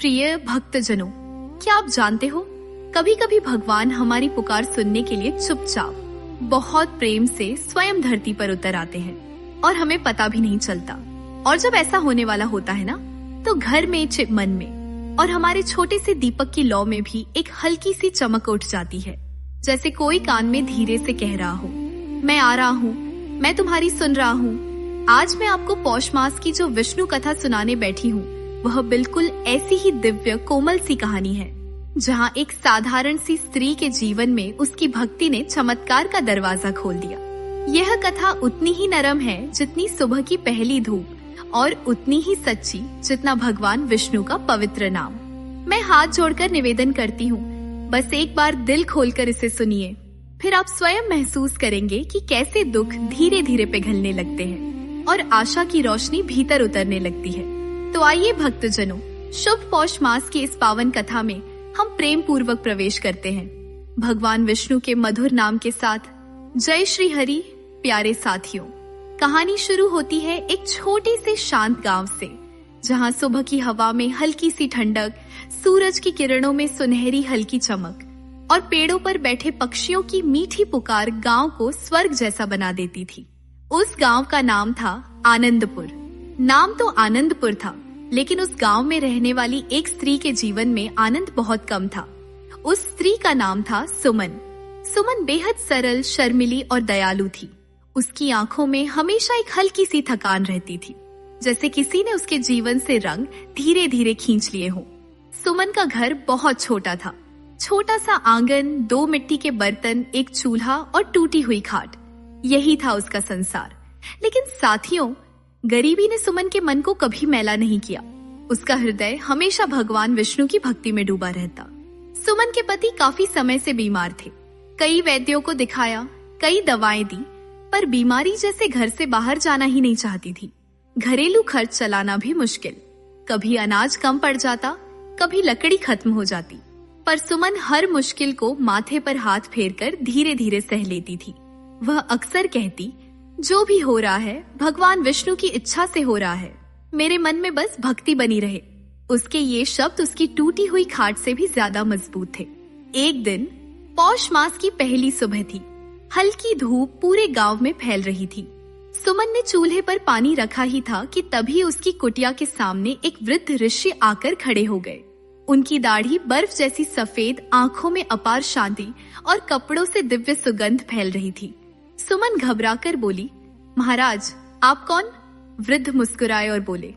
प्रिय भक्तजनों, क्या आप जानते हो, कभी कभी भगवान हमारी पुकार सुनने के लिए चुपचाप बहुत प्रेम से स्वयं धरती पर उतर आते हैं और हमें पता भी नहीं चलता। और जब ऐसा होने वाला होता है ना, तो घर में, मन में और हमारे छोटे से दीपक की लौ में भी एक हल्की सी चमक उठ जाती है, जैसे कोई कान में धीरे से कह रहा हो, मैं आ रहा हूँ, मैं तुम्हारी सुन रहा हूँ। आज मैं आपको पौष मास की जो विष्णु कथा सुनाने बैठी हूँ, वह बिल्कुल ऐसी ही दिव्य कोमल सी कहानी है, जहाँ एक साधारण सी स्त्री के जीवन में उसकी भक्ति ने चमत्कार का दरवाजा खोल दिया। यह कथा उतनी ही नरम है जितनी सुबह की पहली धूप और उतनी ही सच्ची जितना भगवान विष्णु का पवित्र नाम। मैं हाथ जोड़कर निवेदन करती हूँ, बस एक बार दिल खोलकर इसे सुनिए, फिर आप स्वयं महसूस करेंगे कि कैसे दुख धीरे धीरे पिघलने लगते हैं और आशा की रोशनी भीतर उतरने लगती है। तो आइए भक्तजनों, शुभ पौष मास की इस पावन कथा में हम प्रेम पूर्वक प्रवेश करते हैं भगवान विष्णु के मधुर नाम के साथ। जय श्री हरि। प्यारे साथियों, कहानी शुरू होती है एक छोटे से शांत गांव से, जहां सुबह की हवा में हल्की सी ठंडक, सूरज की किरणों में सुनहरी हल्की चमक और पेड़ों पर बैठे पक्षियों की मीठी पुकार गांव को स्वर्ग जैसा बना देती थी। उस गांव का नाम था आनंदपुर। नाम तो आनंदपुर था, लेकिन उस गांव में रहने वाली एक स्त्री के जीवन में आनंद बहुत कम था। उस स्त्री का नाम था सुमन। सुमन बेहद सरल, शर्मिली और दयालु थी। उसकी आंखों में हमेशा एक हल्की सी थकान रहती थी, जैसे किसी ने उसके जीवन से रंग धीरे धीरे खींच लिए हों। सुमन का घर बहुत छोटा था। छोटा सा आंगन, 2 मिट्टी के बर्तन, एक चूल्हा और टूटी हुई खाट, यही था उसका संसार। लेकिन साथियों, गरीबी ने सुमन के मन को कभी मैला नहीं किया। उसका हृदय हमेशा भगवान विष्णु की भक्ति में डूबा रहता। सुमन के पति काफी समय से बीमार थे। कई वैद्यों को दिखाया, कई दवाएं दी, पर बीमारी जैसे घर से बाहर जाना ही नहीं चाहती थी। घरेलू खर्च चलाना भी मुश्किल। कभी अनाज कम पड़ जाता, कभी लकड़ी खत्म हो जाती, पर सुमन हर मुश्किल को माथे पर हाथ फेरकर धीरे धीरे सह लेती थी। वह अक्सर कहती, जो भी हो रहा है भगवान विष्णु की इच्छा से हो रहा है, मेरे मन में बस भक्ति बनी रहे। उसके ये शब्द उसकी टूटी हुई खाट से भी ज्यादा मजबूत थे। एक दिन पौष मास की पहली सुबह थी। हल्की धूप पूरे गांव में फैल रही थी। सुमन ने चूल्हे पर पानी रखा ही था कि तभी उसकी कुटिया के सामने एक वृद्ध ऋषि आकर खड़े हो गए। उनकी दाढ़ी बर्फ जैसी सफेद, आंखों में अपार शांति और कपड़ों से दिव्य सुगंध फैल रही थी। सुमन घबराकर बोली, महाराज, आप कौन? वृद्ध मुस्कुराए और बोले,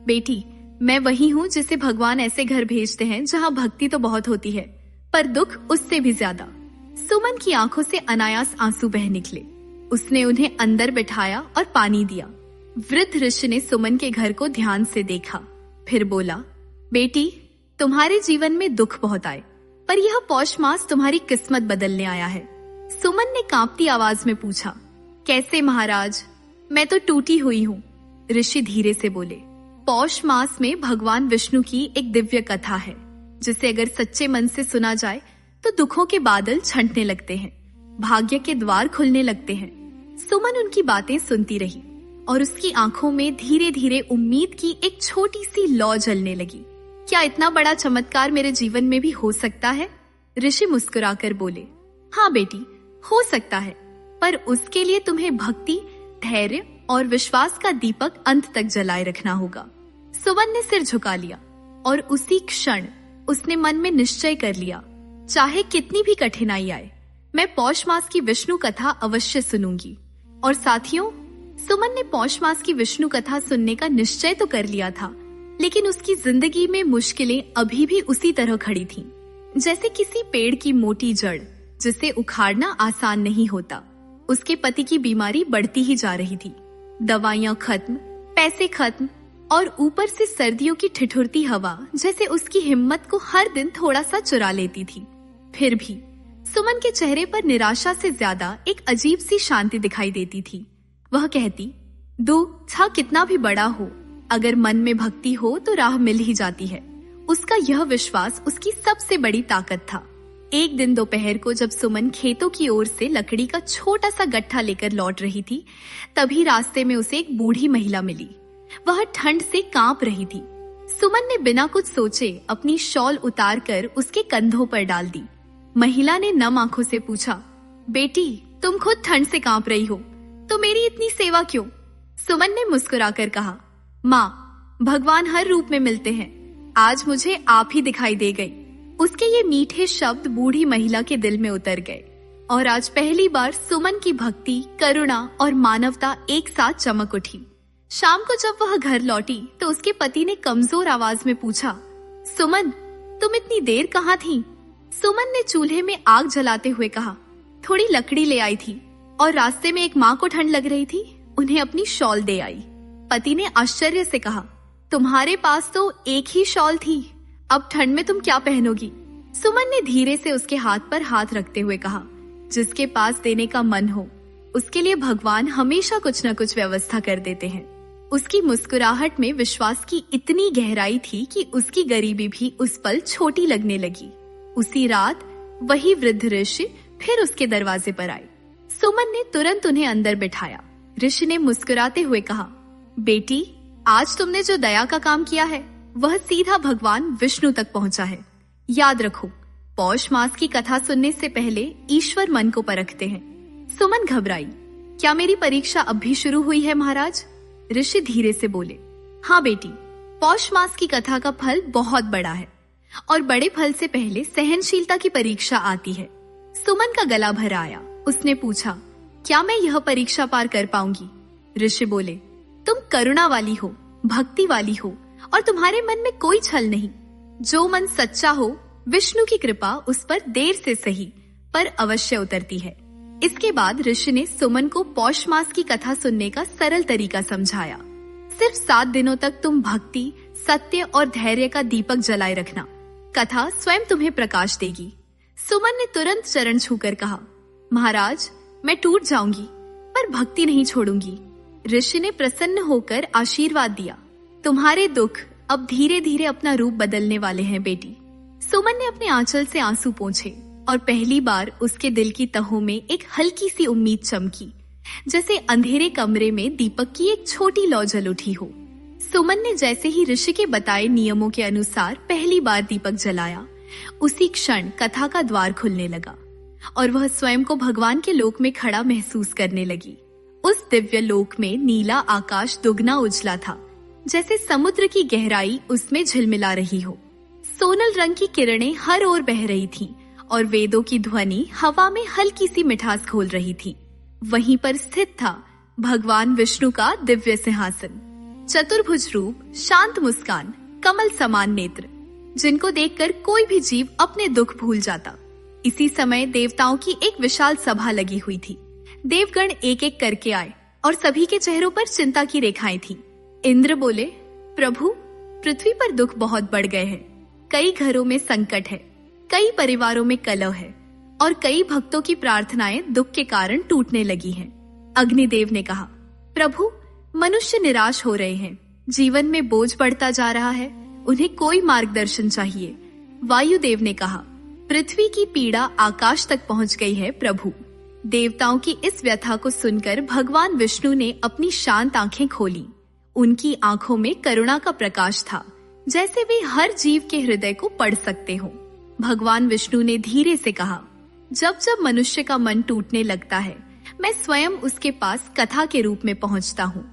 बेटी, मैं वही हूँ जिसे भगवान ऐसे घर भेजते हैं जहाँ भक्ति तो बहुत होती है, पर दुख उससे भी ज्यादा। सुमन की आंखों से अनायास आंसू बह निकले। उसने उन्हें अंदर बिठाया और पानी दिया। वृद्ध ऋषि ने सुमन के घर को ध्यान से देखा, फिर बोला, बेटी, तुम्हारे जीवन में दुख बहुत आए, पर यह पौष मास तुम्हारी किस्मत बदलने आया है। सुमन ने कांपती आवाज में पूछा, कैसे महाराज? मैं तो टूटी हुई हूँ। ऋषि धीरे से बोले, पौष मास में भगवान विष्णु की एक दिव्य कथा है, जिसे अगर सच्चे मन से सुना जाए तो दुखों के बादल छंटने लगते हैं, भाग्य के द्वार खुलने लगते हैं। सुमन उनकी बातें सुनती रही और उसकी आंखों में धीरे धीरे उम्मीद की एक छोटी सी लौ जलने लगी। क्या इतना बड़ा चमत्कार मेरे जीवन में भी हो सकता है? ऋषि मुस्कुराकर बोले, हाँ बेटी, हो सकता है, पर उसके लिए तुम्हें भक्ति, धैर्य और विश्वास का दीपक अंत तक जलाए रखना होगा। सुमन ने सिर झुका लिया और उसी क्षण उसने मन में निश्चय कर लिया, चाहे कितनी भी कठिनाई आए, मैं पौष मास की विष्णु कथा अवश्य सुनूंगी। और साथियों, सुमन ने पौष मास की विष्णु कथा सुनने का निश्चय तो कर लिया था, लेकिन उसकी जिंदगी में मुश्किलें अभी भी उसी तरह खड़ी थीं, जैसे किसी पेड़ की मोटी जड़ जिसे उखाड़ना आसान नहीं होता। उसके पति की बीमारी बढ़ती ही जा रही थी। दवाइयां खत्म, पैसे खत्म और ऊपर से सर्दियों की ठिठुरती हवा जैसे उसकी हिम्मत को हर दिन थोड़ा सा चुरा लेती थी। फिर भी सुमन के चेहरे पर निराशा से ज्यादा एक अजीब सी शांति दिखाई देती थी। वह कहती, दुख चाहे कितना भी बड़ा हो, अगर मन में भक्ति हो तो राह मिल ही जाती है। उसका यह विश्वास उसकी सबसे बड़ी ताकत था। एक दिन दोपहर को जब सुमन खेतों की ओर से लकड़ी का छोटा सा गट्ठा लेकर लौट रही थी, तभी रास्ते में उसे एक बूढ़ी महिला मिली। वह ठंड से कांप रही थी। सुमन ने बिना कुछ सोचे अपनी शॉल उतारकर उसके कंधों पर डाल दी। महिला ने नम आंखों से पूछा, बेटी तुम खुद ठंड से कांप रही हो, तो मेरी इतनी सेवा क्यों? सुमन ने मुस्कुराकर कहा, माँ, भगवान हर रूप में मिलते हैं, आज मुझे आप ही दिखाई दे गई। उसके ये मीठे शब्द बूढ़ी महिला के दिल में उतर गए और आज पहली बार सुमन की भक्ति, करुणा और मानवता एक साथ चमक उठी। शाम को जब वह घर लौटी तो उसके पति ने कमजोर आवाज में पूछा, सुमन तुम इतनी देर कहाँ थी? सुमन ने चूल्हे में आग जलाते हुए कहा, थोड़ी लकड़ी ले आई थी और रास्ते में एक माँ को ठंड लग रही थी, उन्हें अपनी शॉल दे आई। पति ने आश्चर्य से कहा, तुम्हारे पास तो एक ही शॉल थी, अब ठंड में तुम क्या पहनोगी? सुमन ने धीरे से उसके हाथ पर हाथ रखते हुए कहा, जिसके पास देने का मन हो उसके लिए भगवान हमेशा कुछ न कुछ व्यवस्था कर देते हैं। उसकी मुस्कुराहट में विश्वास की इतनी गहराई थी कि उसकी गरीबी भी उस पल छोटी लगने लगी। उसी रात वही वृद्ध ऋषि फिर उसके दरवाजे पर आए। सुमन ने तुरंत उन्हें अंदर बिठाया। ऋषि ने मुस्कुराते हुए कहा, बेटी आज तुमने जो दया का काम किया है वह सीधा भगवान विष्णु तक पहुंचा है। याद रखो, पौष मास की कथा सुनने से पहले ईश्वर मन को परखते हैं। सुमन घबराई, क्या मेरी परीक्षा अब भी शुरू हुई है महाराज? ऋषि धीरे से बोले, हाँ बेटी, पौष मास की कथा का फल बहुत बड़ा है और बड़े फल से पहले सहनशीलता की परीक्षा आती है। सुमन का गला भर आया। उसने पूछा, क्या मैं यह परीक्षा पार कर पाऊंगी? ऋषि बोले, तुम करुणा वाली हो, भक्ति वाली हो और तुम्हारे मन में कोई छल नहीं। जो मन सच्चा हो, विष्णु की कृपा उस पर देर से सही पर अवश्य उतरती है। इसके बाद ऋषि ने सुमन को पौष मास की कथा सुनने का सरल तरीका समझाया। सिर्फ 7 दिनों तक तुम भक्ति, सत्य और धैर्य का दीपक जलाए रखना, कथा स्वयं तुम्हें प्रकाश देगी। सुमन ने तुरंत चरण छूकर कहा, महाराज मैं टूट जाऊंगी पर भक्ति नहीं छोड़ूंगी। ऋषि ने प्रसन्न होकर आशीर्वाद दिया, तुम्हारे दुख अब धीरे धीरे अपना रूप बदलने वाले हैं बेटी। सुमन ने अपने आंचल से आंसू पोंछे और पहली बार उसके दिल की तहों में एक हल्की सी उम्मीद चमकी, जैसे अंधेरे कमरे में दीपक की एक छोटी लौ जल उठी हो। सुमन ने जैसे ही ऋषि के बताए नियमों के अनुसार पहली बार दीपक जलाया, उसी क्षण कथा का द्वार खुलने लगा और वह स्वयं को भगवान के लोक में खड़ा महसूस करने लगी। उस दिव्य लोक में नीला आकाश दुगना उजला था, जैसे समुद्र की गहराई उसमें झिलमिला रही हो। सोनल रंग की किरणें हर ओर बह रही थीं और वेदों की ध्वनि हवा में हल्की सी मिठास घोल रही थी। वहीं पर स्थित था भगवान विष्णु का दिव्य सिंहासन, चतुर्भुज रूप, शांत मुस्कान, कमल समान नेत्र, जिनको देखकर कोई भी जीव अपने दुख भूल जाता। इसी समय देवताओं की एक विशाल सभा लगी हुई थी। देवगण एक एक करके आए और सभी के चेहरों पर चिंता की रेखाएं थीं। इंद्र बोले, प्रभु पृथ्वी पर दुख बहुत बढ़ गए हैं। कई घरों में संकट है, कई परिवारों में कलह है और कई भक्तों की प्रार्थनाएं दुख के कारण टूटने लगी हैं। अग्निदेव ने कहा, प्रभु मनुष्य निराश हो रहे हैं, जीवन में बोझ बढ़ता जा रहा है, उन्हें कोई मार्गदर्शन चाहिए। वायुदेव ने कहा, पृथ्वी की पीड़ा आकाश तक पहुंच गई है प्रभु। देवताओं की इस व्यथा को सुनकर भगवान विष्णु ने अपनी शांत आंखें खोली। उनकी आंखों में करुणा का प्रकाश था, जैसे वे हर जीव के हृदय को पढ़ सकते हो। भगवान विष्णु ने धीरे से कहा, जब जब मनुष्य का मन टूटने लगता है, मैं स्वयं उसके पास कथा के रूप में पहुंचता हूँ।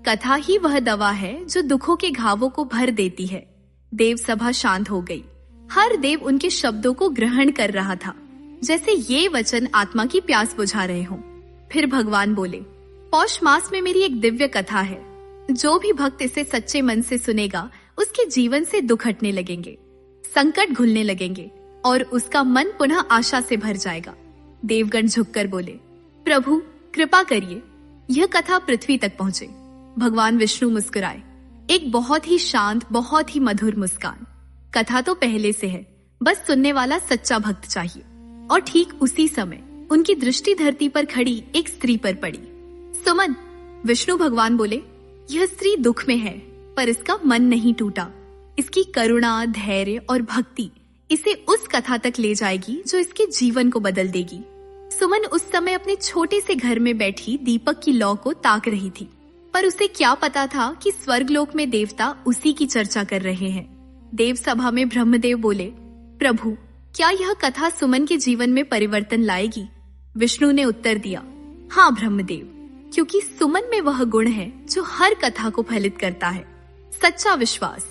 कथा ही वह दवा है जो दुखों के घावों को भर देती है। देव सभा शांत हो गई। हर देव उनके शब्दों को ग्रहण कर रहा था, जैसे ये वचन आत्मा की प्यास बुझा रहे हों। फिर भगवान बोले, पौष मास में मेरी एक दिव्य कथा है। जो भी भक्त इसे सच्चे मन से सुनेगा, उसके जीवन से दुख हटने लगेंगे, संकट घुलने लगेंगे और उसका मन पुनः आशा से भर जाएगा। देवगण झुककर बोले, प्रभु कृपा करिए, यह कथा पृथ्वी तक पहुंचे। भगवान विष्णु मुस्कुराए, एक बहुत ही शांत, बहुत ही मधुर मुस्कान। कथा तो पहले से है, बस सुनने वाला सच्चा भक्त चाहिए। और ठीक उसी समय उनकी दृष्टि धरती पर खड़ी एक स्त्री पर पड़ी। सुमन, विष्णु भगवान बोले, यह स्त्री दुख में है पर इसका मन नहीं टूटा। इसकी करुणा, धैर्य और भक्ति इसे उस कथा तक ले जाएगी जो इसके जीवन को बदल देगी। सुमन उस समय अपने छोटे से घर में बैठी दीपक की लौ को ताक रही थी, पर उसे क्या पता था कि स्वर्गलोक में देवता उसी की चर्चा कर रहे हैं। देव सभा में ब्रह्मदेव बोले, प्रभु, क्या यह कथा सुमन के जीवन में परिवर्तन लाएगी? विष्णु ने उत्तर दिया, हाँ ब्रह्मदेव, क्योंकि सुमन में वह गुण है जो हर कथा को फलित करता है, सच्चा विश्वास।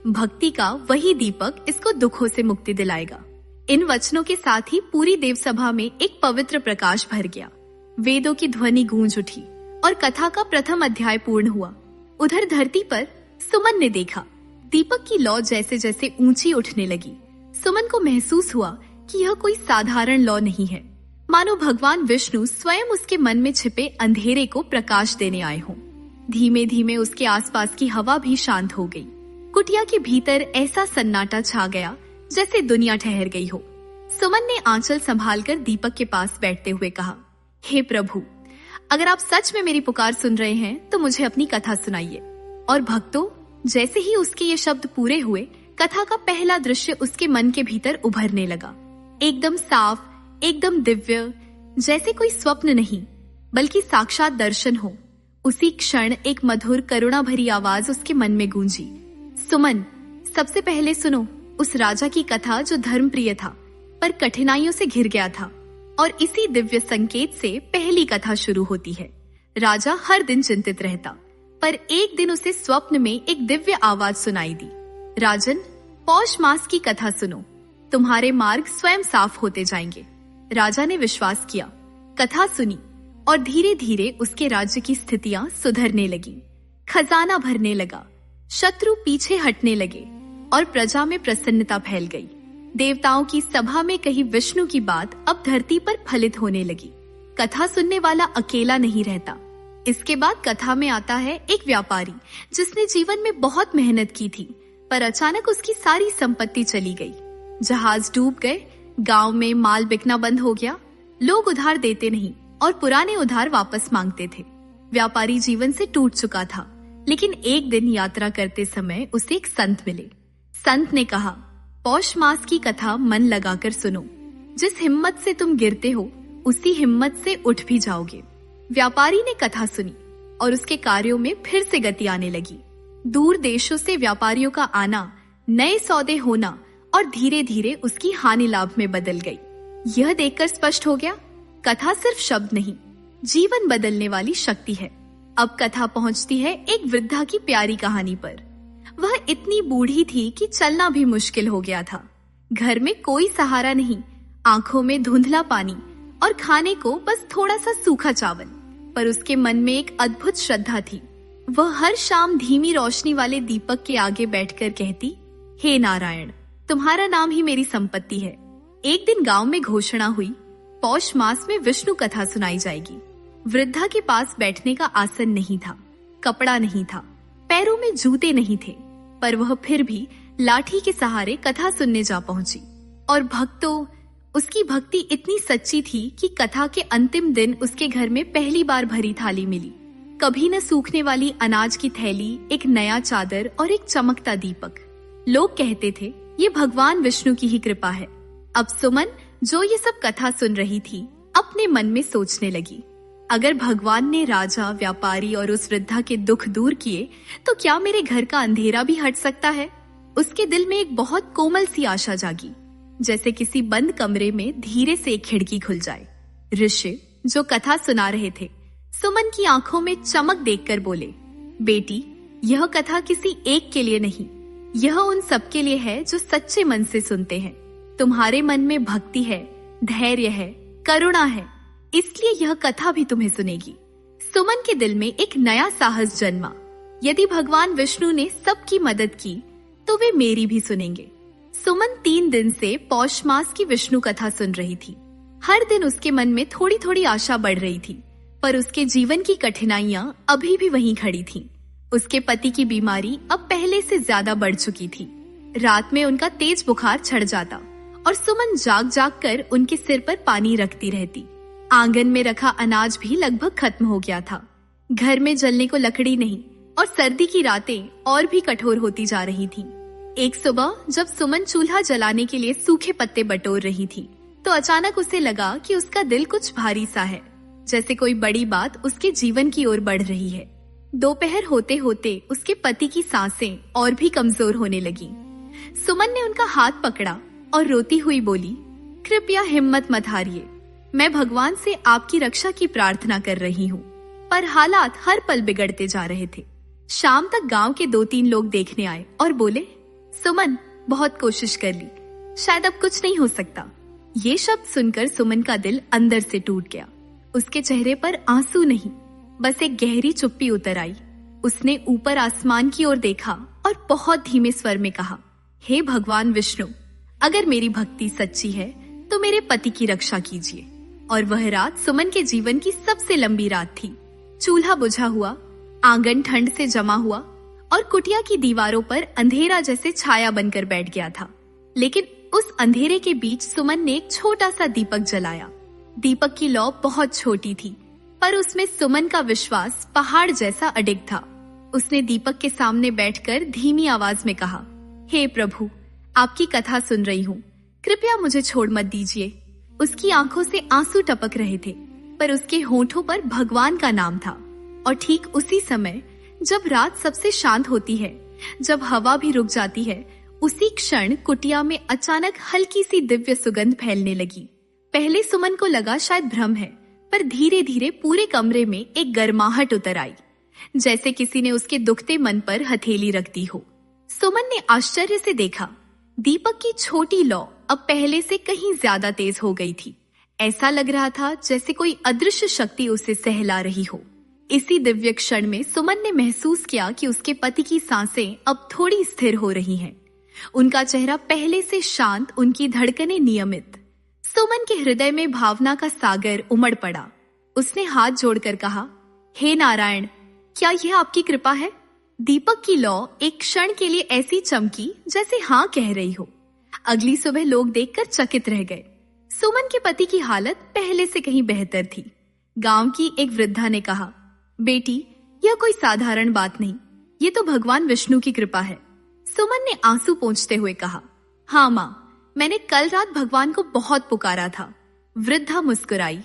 भक्ति का वही दीपक इसको दुखों से मुक्ति दिलाएगा। इन वचनों के साथ ही पूरी देव सभा में एक पवित्र प्रकाश भर गया। वेदों की ध्वनि गूंज उठी और कथा का प्रथम अध्याय पूर्ण हुआ। उधर धरती पर सुमन ने देखा, दीपक की लौ जैसे जैसे ऊंची उठने लगी। सुमन को महसूस हुआ कि यह कोई साधारण लौ नहीं है, मानो भगवान विष्णु स्वयं उसके मन में छिपे अंधेरे को प्रकाश देने आए हों। धीमे धीमे उसके आसपास की हवा भी शांत हो गई। कुटिया के भीतर ऐसा सन्नाटा छा गया जैसे दुनिया ठहर गई हो। सुमन ने आंचल संभालकर दीपक के पास बैठते हुए कहा, हे प्रभु, अगर आप सच में मेरी पुकार सुन रहे हैं तो मुझे अपनी कथा सुनाइए। और भक्तों, जैसे ही उसके ये शब्द पूरे हुए, कथा का पहला दृश्य उसके मन के भीतर उभरने लगा। एकदम साफ, एकदम दिव्य, जैसे कोई स्वप्न नहीं बल्कि साक्षात दर्शन हो। उसी क्षण एक मधुर करुणा भरी आवाज उसके मन में गूंजी, सुमन, सबसे पहले सुनो उस राजा की कथा जो धर्म प्रिय था पर कठिनाइयों से घिर गया था। और इसी दिव्य संकेत से पहली कथा शुरू होती है। राजा हर दिन चिंतित रहता, पर एक दिन उसे स्वप्न में एक दिव्य आवाज सुनाई दी, राजन, पौष मास की कथा सुनो, तुम्हारे मार्ग स्वयं साफ होते जाएंगे। राजा ने विश्वास किया, कथा सुनी और धीरे धीरे उसके राज्य की स्थितियां सुधरने लगी। खजाना भरने लगा, शत्रु पीछे हटने लगे और प्रजा में प्रसन्नता फैल गई। देवताओं की सभा में कही विष्णु की बात अब धरती पर फलित होने लगी। कथा सुनने वाला अकेला नहीं रहता। इसके बाद कथा में आता है एक व्यापारी जिसने जीवन में बहुत मेहनत की थी, पर अचानक उसकी सारी संपत्ति चली गई। जहाज डूब गए, गांव में माल बिकना बंद हो गया, लोग उधार देते नहीं और पुराने उधार वापस मांगते थे। व्यापारी जीवन से टूट चुका था, लेकिन एक दिन यात्रा करते समय उसे एक संत मिले। संत ने कहा, पौष मास की कथा मन लगाकर सुनो, जिस हिम्मत से तुम गिरते हो उसी हिम्मत से उठ भी जाओगे। व्यापारी ने कथा सुनी और उसके कार्यों में फिर से गति आने लगी। दूर देशों से व्यापारियों का आना, नए सौदे होना और धीरे धीरे उसकी हानि लाभ में बदल गई। यह देखकर स्पष्ट हो गया, कथा सिर्फ शब्द नहीं, जीवन बदलने वाली शक्ति है। अब कथा पहुंचती है एक वृद्धा की प्यारी कहानी पर। वह इतनी बूढ़ी थी कि चलना भी मुश्किल हो गया था। घर में कोई सहारा नहीं, आंखों में धुंधला पानी और खाने को बस थोड़ा सा सूखा चावल। पर उसके मन में एक अद्भुत श्रद्धा थी। वह हर शाम धीमी रोशनी वाले दीपक के आगे बैठकर कहती, हे नारायण, तुम्हारा नाम ही मेरी संपत्ति है। एक दिन गांव में घोषणा हुई, पौष मास में विष्णु कथा सुनाई जाएगी। वृद्धा के पास बैठने का आसन नहीं था, कपड़ा नहीं था, पैरों में जूते नहीं थे, पर वह फिर भी लाठी के सहारे कथा सुनने जा पहुंची। और भक्तों, उसकी भक्ति इतनी सच्ची थी कि कथा के अंतिम दिन उसके घर में पहली बार भरी थाली मिली। कभी न सूखने वाली अनाज की थैली, एक नया चादर और एक चमकता दीपक। लोग कहते थे, ये भगवान विष्णु की ही कृपा है। अब सुमन, जो ये सब कथा सुन रही थी, अपने मन में सोचने लगी, अगर भगवान ने राजा, व्यापारी और उस वृद्धा के दुख दूर किए, तो क्या मेरे घर का अंधेरा भी हट सकता है? उसके दिल में एक बहुत कोमल सी आशा जागी, जैसे किसी बंद कमरे में धीरे से एक खिड़की खुल जाए। ऋषि, जो कथा सुना रहे थे, सुमन की आंखों में चमक देखकर बोले, बेटी, यह कथा किसी एक के लिए नहीं, यह उन सबके लिए है जो सच्चे मन से सुनते हैं। तुम्हारे मन में भक्ति है, धैर्य है, करुणा है, इसलिए यह कथा भी तुम्हें सुनेगी। सुमन के दिल में एक नया साहस जन्मा। यदि भगवान विष्णु ने सबकी मदद की, तो वे मेरी भी सुनेंगे। सुमन 3 दिन से पौष मास की विष्णु कथा सुन रही थी। हर दिन उसके मन में थोड़ी थोड़ी आशा बढ़ रही थी, पर उसके जीवन की कठिनाइयां अभी भी वहीं खड़ी थीं। उसके पति की बीमारी अब पहले से ज्यादा बढ़ चुकी थी। रात में उनका तेज बुखार चढ़ जाता और सुमन जाग जाग कर उनके सिर पर पानी रखती रहती। आंगन में रखा अनाज भी लगभग खत्म हो गया था। घर में जलने को लकड़ी नहीं और सर्दी की रातें और भी कठोर होती जा रही थीं। एक सुबह जब सुमन चूल्हा जलाने के लिए सूखे पत्ते बटोर रही थी, तो अचानक उसे लगा कि उसका दिल कुछ भारी सा है, जैसे कोई बड़ी बात उसके जीवन की ओर बढ़ रही है। दोपहर होते होते उसके पति की सांसें और भी कमजोर होने लगी। सुमन ने उनका हाथ पकड़ा और रोती हुई बोली, कृपया हिम्मत मत हारिए, मैं भगवान से आपकी रक्षा की प्रार्थना कर रही हूँ। पर हालात हर पल बिगड़ते जा रहे थे। शाम तक गांव के 2-3 लोग देखने आए और बोले, सुमन, बहुत कोशिश कर ली, शायद अब कुछ नहीं हो सकता। ये शब्द सुनकर सुमन का दिल अंदर से टूट गया। उसके चेहरे पर आंसू नहीं, बस एक गहरी चुप्पी उतर आई। उसने ऊपर आसमान की ओर देखा और बहुत धीमे स्वर में कहा, हे भगवान विष्णु, अगर मेरी भक्ति सच्ची है तो मेरे पति की रक्षा कीजिए। और वह रात सुमन के जीवन की सबसे लंबी रात थी। चूल्हा बुझा हुआ, आंगन ठंड से जमा हुआ और कुटिया की दीवारों पर अंधेरा जैसे छाया बनकर बैठ गया था। लेकिन उस अंधेरे के बीच सुमन ने एक छोटा सा दीपक जलाया। दीपक की लौ बहुत छोटी थी, पर उसमें सुमन का विश्वास पहाड़ जैसा अडिग था। उसने दीपक के सामने बैठकर धीमी आवाज में कहा, हे प्रभु, आपकी कथा सुन रही हूँ, कृपया मुझे छोड़ मत दीजिए। उसकी आंखों से आंसू टपक रहे थे, पर उसके होठों पर भगवान का नाम था। और ठीक उसी समय जब रात सबसे शांत होती है, जब हवा भी रुक जाती है, उसी क्षण कुटिया में अचानक हल्की सी दिव्य सुगंध फैलने लगी। पहले सुमन को लगा शायद भ्रम है, पर धीरे धीरे पूरे कमरे में एक गर्माहट उतर आई, जैसे किसी ने उसके दुखते मन पर हथेली रख दी हो। सुमन ने आश्चर्य से देखा, दीपक की छोटी लौ अब पहले से कहीं ज्यादा तेज हो गई थी। ऐसा लग रहा था जैसे कोई अदृश्य शक्ति उसे सहला रही हो। इसी दिव्य क्षण में सुमन ने महसूस किया कि उसके पति की सांसें अब थोड़ी स्थिर हो रही हैं। उनका चेहरा पहले से शांत, उनकी धड़कनें नियमित। सुमन के हृदय में भावना का सागर उमड़ पड़ा। उसने हाथ जोड़कर कहा, हे नारायण, क्या यह आपकी कृपा है? दीपक की लौ एक क्षण के लिए ऐसी चमकी जैसे हाँ कह रही हो। अगली सुबह लोग देखकर चकित रह गए। सुमन के पति की हालत पहले से कहीं बेहतर थी। गांव की एक वृद्धा ने कहा, बेटी, यह कोई साधारण बात नहीं, ये तो भगवान विष्णु की कृपा है। सुमन ने आंसू पोंछते हुए कहा, हाँ माँ, मैंने कल रात भगवान को बहुत पुकारा था। वृद्धा मुस्कुराई,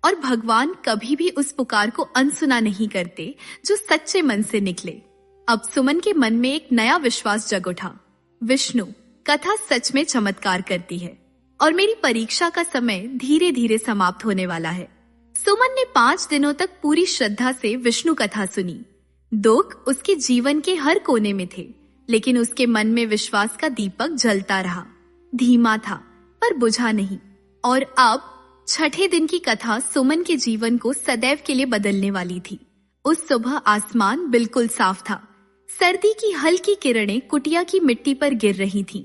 और भगवान कभी भी उस पुकार को अनसुना नहीं करते जो सच्चे मन से निकले। अब सुमन के मन में एक नया विश्वास जग उठा। विष्णु, कथा सच में चमत्कार करती है और मेरी परीक्षा का समय धीरे धीरे समाप्त होने वाला है। सुमन ने 5 दिनों तक पूरी श्रद्धा से विष्णु कथा सुनी। दुख उसके जीवन के हर कोने में थे, लेकिन उसके मन में विश्वास का दीपक जलता रहा। धीमा था पर बुझा नहीं। और अब 6ठे दिन की कथा सुमन के जीवन को सदैव के लिए बदलने वाली थी। उस सुबह आसमान बिल्कुल साफ था। सर्दी की हल्की किरणें कुटिया की मिट्टी पर गिर रही थीं,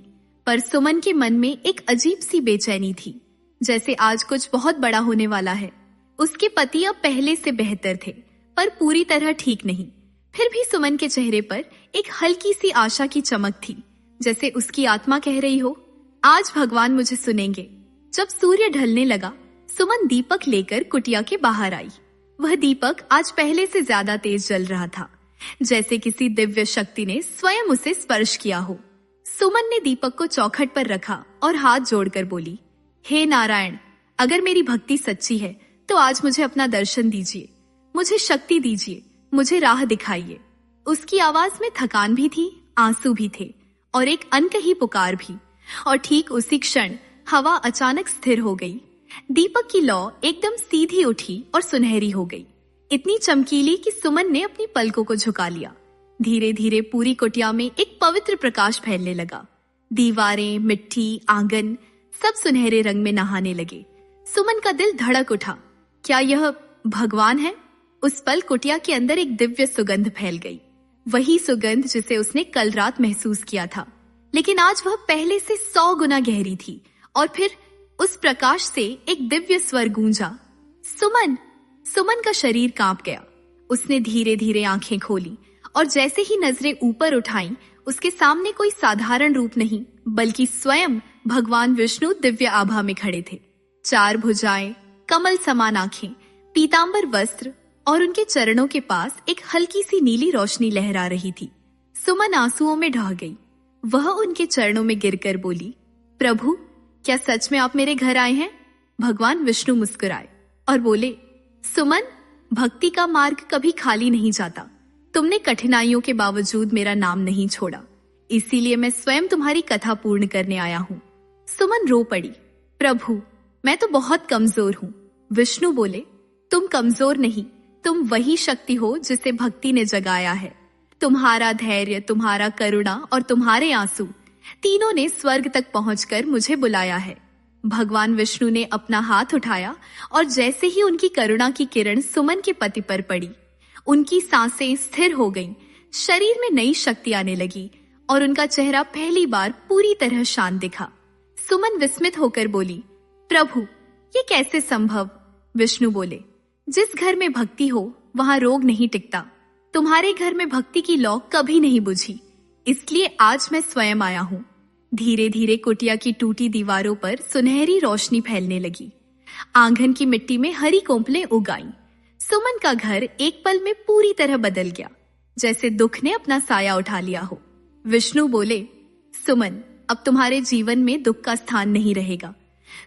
पर सुमन के मन में एक अजीब सी बेचैनी थी, जैसे आज कुछ बहुत बड़ा होने वाला है। उसके पति अब पहले से बेहतर थे, पर पूरी तरह ठीक नहीं। फिर भी सुमन के चेहरे पर एक हल्की सी आशा की चमक थी, जैसे उसकी आत्मा कह रही हो, आज भगवान मुझे सुनेंगे। जब सूर्य ढलने लगा, सुमन दीपक लेकर कुटिया के बाहर आई। वह दीपक आज पहले से ज्यादा तेज जल रहा था, जैसे किसी दिव्य शक्ति ने स्वयं उसे स्पर्श किया हो। सुमन ने दीपक को चौखट पर रखा और हाथ जोड़कर बोली, हे नारायण, अगर मेरी भक्ति सच्ची है तो आज मुझे अपना दर्शन दीजिए, मुझे शक्ति दीजिए, मुझे राह दिखाइए। उसकी आवाज में थकान भी थी, आंसू भी थे और एक अनकही पुकार भी। और ठीक उसी क्षण हवा अचानक स्थिर हो गई। दीपक की लौ एकदम सीधी उठी और सुनहरी हो गई, इतनी चमकीली कि सुमन ने अपनी पलकों को झुका लिया। धीरे धीरे पूरी कुटिया में एक पवित्र प्रकाश फैलने लगा। दीवारें, मिट्टी, आंगन सब सुनहरे रंग में नहाने लगे। सुमन का दिल धड़क उठा, क्या यह भगवान है? उस पल कुटिया के अंदर एक दिव्य सुगंध फैल गई, वही सुगंध जिसे उसने कल रात महसूस किया था, लेकिन आज वह पहले से 100 गुना गहरी थी। और फिर उस प्रकाश से एक दिव्य स्वर गूंजा, सुमन। सुमन का शरीर कांप गया। उसने धीरे धीरे आंखें खोली और जैसे ही नजरें ऊपर उठाईं, उसके सामने कोई साधारण रूप नहीं, बल्कि स्वयं भगवान विष्णु दिव्य आभा में खड़े थे। 4 भुजाएं, कमल समान आंखें, पीतांबर वस्त्र और उनके चरणों के पास एक हल्की सी नीली रोशनी लहरा रही थी। सुमन आंसुओं में ढह गई। वह उनके चरणों में गिरकर बोली, प्रभु, क्या सच में आप मेरे घर आए हैं? भगवान विष्णु मुस्कुराए और बोले, सुमन, भक्ति का मार्ग कभी खाली नहीं जाता। तुमने कठिनाइयों के बावजूद मेरा नाम नहीं छोड़ा, इसीलिए मैं स्वयं तुम्हारी कथा पूर्ण करने आया हूँ। सुमन रो पड़ी। प्रभु, मैं तो बहुत कमजोर हूँ। विष्णु बोले, तुम कमजोर नहीं, तुम वही शक्ति हो जिसे भक्ति ने जगाया है। तुम्हारा धैर्य, तुम्हारा करुणा और तुम्हारे आंसू तीनों ने स्वर्ग तक पहुंचकर मुझे बुलाया है। भगवान विष्णु ने अपना हाथ उठाया और जैसे ही उनकी करुणा की किरण सुमन के पति पर पड़ी, उनकी सांसें स्थिर हो गईं, शरीर में नई शक्ति आने लगी और उनका चेहरा पहली बार पूरी तरह शांत दिखा। सुमन विस्मित होकर बोली, प्रभु, ये कैसे संभव? विष्णु बोले, जिस घर में भक्ति हो वहां रोग नहीं टिकता। तुम्हारे घर में भक्ति की लौ कभी नहीं बुझी, इसलिए आज मैं स्वयं आया हूँ। धीरे धीरे कुटिया की टूटी दीवारों पर सुनहरी रोशनी फैलने लगी। आंगन की मिट्टी में हरी कोंपलें उग आईं। सुमन का घर एक पल में पूरी तरह बदल गया, जैसे दुख ने अपना साया उठा लिया हो। विष्णु बोले, सुमन, अब तुम्हारे जीवन में दुख का स्थान नहीं रहेगा।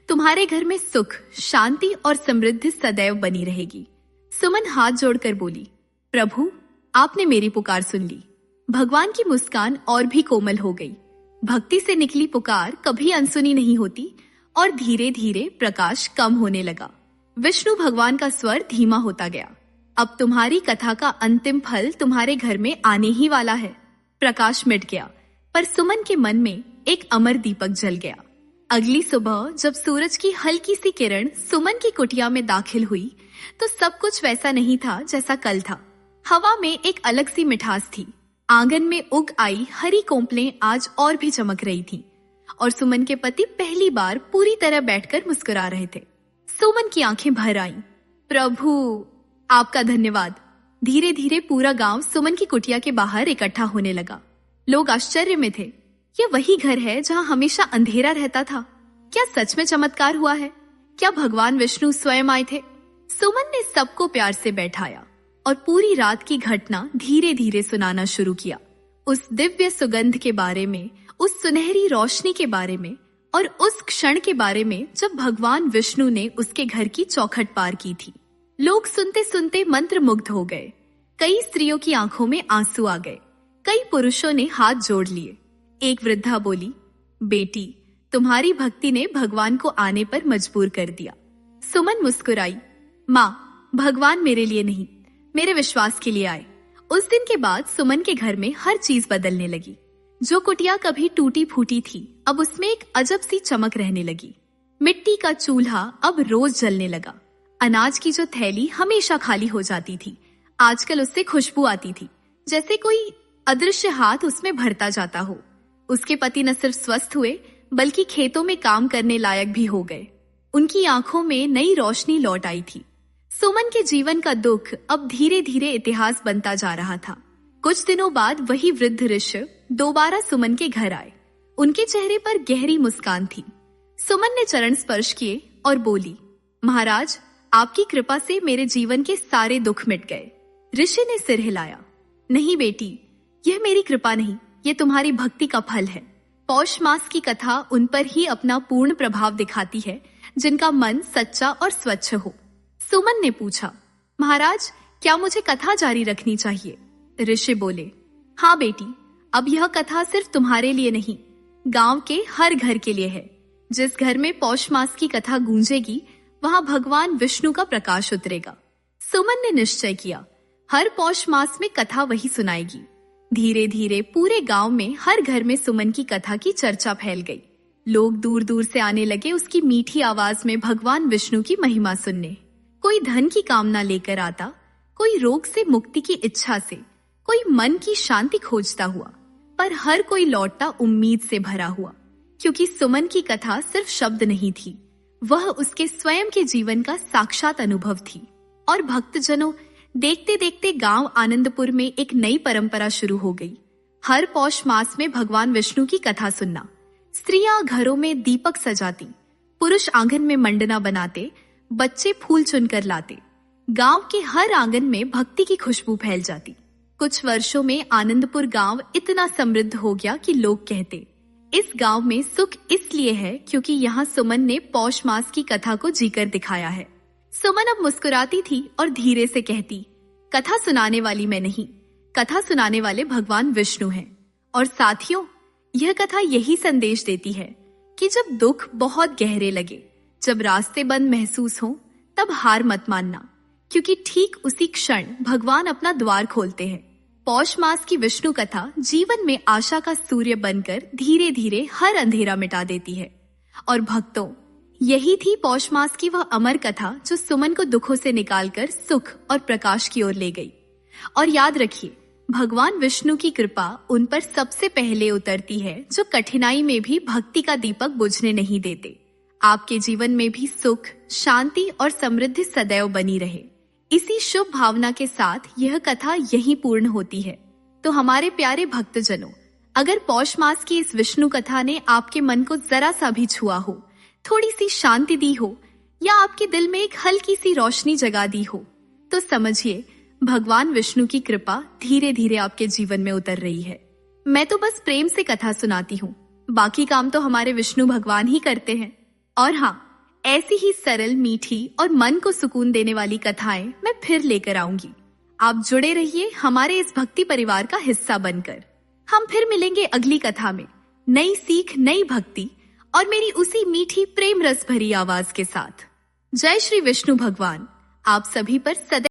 तुम्हारे घर में सुख, शांति और समृद्धि सदैव बनी रहेगी। सुमन हाथ जोड़कर बोली, प्रभु, आपने मेरी पुकार सुन ली। भगवान की मुस्कान और भी कोमल हो गई। भक्ति से निकली पुकार कभी अनसुनी नहीं होती और धीरे धीरे प्रकाश कम होने लगा। विष्णु भगवान का स्वर धीमा होता गया। अब तुम्हारी कथा का अंतिम फल तुम्हारे घर में आने ही वाला है। प्रकाश मिट गया, पर सुमन के मन में एक अमर दीपक जल गया। अगली सुबह जब सूरज की हल्की सी किरण सुमन की कुटिया में दाखिल हुई, तो सब कुछ वैसा नहीं था जैसा कल था। हवा में एक अलग सी मिठास थी। आंगन में उग आई हरी कोंपलें आज और भी चमक रही थीं, और सुमन के पति पहली बार पूरी तरह बैठकर मुस्कुरा रहे थे। सुमन की आंखें भर आईं। प्रभु, आपका धन्यवाद। धीरे धीरे पूरा गांव सुमन की कुटिया के बाहर इकट्ठा होने लगा। लोग आश्चर्य में थे। ये वही घर है जहां हमेशा अंधेरा रहता था। क्या सच में चमत्कार हुआ है? क्या भगवान विष्णु स्वयं आए थे? सुमन ने सबको प्यार से बैठाया और पूरी रात की घटना धीरे धीरे सुनाना शुरू किया। उस दिव्य सुगंध के बारे में, उस सुनहरी रोशनी के बारे में और उस क्षण के बारे में जब भगवान विष्णु ने उसके घर की चौखट पार की थी। लोग सुनते सुनते मंत्रमुग्ध हो गए। कई स्त्रियों की आंखों में आंसू आ गए। कई पुरुषों ने हाथ जोड़ लिए। एक वृद्धा बोली, बेटी, तुम्हारी भक्ति ने भगवान को आने पर मजबूर कर दिया। सुमन मुस्कुराई। माँ, भगवान मेरे लिए नहीं, मेरे विश्वास के लिए आए। उस दिन के बाद सुमन के घर में हर चीज बदलने लगी। जो कुटिया कभी टूटी फूटी थी, अब उसमें एक अजब सी चमक रहने लगी। मिट्टी का चूल्हा अब रोज जलने लगा। अनाज की जो थैली हमेशा खाली हो जाती थी, आजकल उससे खुशबू आती थी, जैसे कोई अदृश्य हाथ उसमें भरता जाता हो। उसके पति न सिर्फ स्वस्थ हुए, बल्कि खेतों में काम करने लायक भी हो गए। उनकी आंखों में नई रोशनी लौट आई थी। सुमन के जीवन का दुख अब धीरे धीरे इतिहास बनता जा रहा था। कुछ दिनों बाद वही वृद्ध ऋषि दोबारा सुमन के घर आए। उनके चेहरे पर गहरी मुस्कान थी। सुमन ने चरण स्पर्श किए और बोली, महाराज, आपकी कृपा से मेरे जीवन के सारे दुख मिट गए। ऋषि ने सिर हिलाया। नहीं बेटी, यह मेरी कृपा नहीं, ये तुम्हारी भक्ति का फल है। पौष मास की कथा उन पर ही अपना पूर्ण प्रभाव दिखाती है जिनका मन सच्चा और स्वच्छ हो। सुमन ने पूछा, महाराज, क्या मुझे कथा जारी रखनी चाहिए? ऋषि बोले, हाँ बेटी, अब यह कथा सिर्फ तुम्हारे लिए नहीं, गांव के हर घर के लिए है। जिस घर में पौष मास की कथा गूंजेगी, वहां भगवान विष्णु का प्रकाश उतरेगा। सुमन ने निश्चय किया, हर पौष मास में कथा वही सुनाएगी। धीरे धीरे पूरे गांव में हर घर में सुमन की कथा की चर्चा फैल गई। लोग दूर दूर से आने लगे उसकी मीठी आवाज में भगवान विष्णु की महिमा सुनने। कोई धन की कामना लेकर आता, कोई रोग से मुक्ति की इच्छा से, कोई मन की शांति खोजता हुआ, पर हर कोई लौटता उम्मीद से भरा हुआ, क्योंकि सुमन की कथा सिर्फ शब्द नहीं थी, वह उसके स्वयं के जीवन का साक्षात अनुभव थी। और भक्तजनों, देखते देखते गांव आनंदपुर में एक नई परंपरा शुरू हो गई। हर पौष मास में भगवान विष्णु की कथा सुनना। स्त्रियां घरों में दीपक सजाती, पुरुष आंगन में मंडना बनाते, बच्चे फूल चुनकर लाते। गांव के हर आंगन में भक्ति की खुशबू फैल जाती। कुछ वर्षों में आनंदपुर गांव इतना समृद्ध हो गया कि लोग कहते, इस गांव में सुख इसलिए है क्योंकि यहाँ सुमन ने पौष मास की कथा को जीकर दिखाया है। सुमन अब मुस्कुराती थी और धीरे से कहती, कथा सुनाने वाली मैं नहीं, कथा सुनाने वाले भगवान विष्णु हैं। और साथियों, यह कथा यही संदेश देती है कि जब दुख बहुत गहरे लगे, जब रास्ते बंद महसूस हो, तब हार मत मानना, क्योंकि ठीक उसी क्षण भगवान अपना द्वार खोलते हैं। पौष मास की विष्णु कथा जीवन में आशा का सूर्य बनकर धीरे धीरे हर अंधेरा मिटा देती है। और भक्तों, यही थी पौष मास की वह अमर कथा जो सुमन को दुखों से निकालकर सुख और प्रकाश की ओर ले गई। और याद रखिए, भगवान विष्णु की कृपा उन पर सबसे पहले उतरती है जो कठिनाई में भी भक्ति का दीपक बुझने नहीं देते। आपके जीवन में भी सुख, शांति और समृद्धि सदैव बनी रहे। इसी शुभ भावना के साथ यह कथा यहीं पूर्ण होती है। तो हमारे प्यारे भक्तजनों, अगर पौष मास की इस विष्णु कथा ने आपके मन को जरा सा भी छुआ हो, थोड़ी सी शांति दी हो, या आपके दिल में एक हल्की सी रोशनी जगा दी हो, तो समझिए भगवान विष्णु की कृपा धीरे धीरे आपके जीवन में उतर रही है। मैं तो बस प्रेम से कथा सुनाती हूँ, बाकी काम तो हमारे विष्णु भगवान ही करते हैं। और हाँ, ऐसी ही सरल, मीठी और मन को सुकून देने वाली कथाएं मैं फिर लेकर आऊंगी। आप जुड़े रहिए हमारे इस भक्ति परिवार का हिस्सा बनकर। हम फिर मिलेंगे अगली कथा में, नई सीख, नई भक्ति और मेरी उसी मीठी प्रेम रस भरी आवाज के साथ। जय श्री विष्णु भगवान आप सभी पर सदैव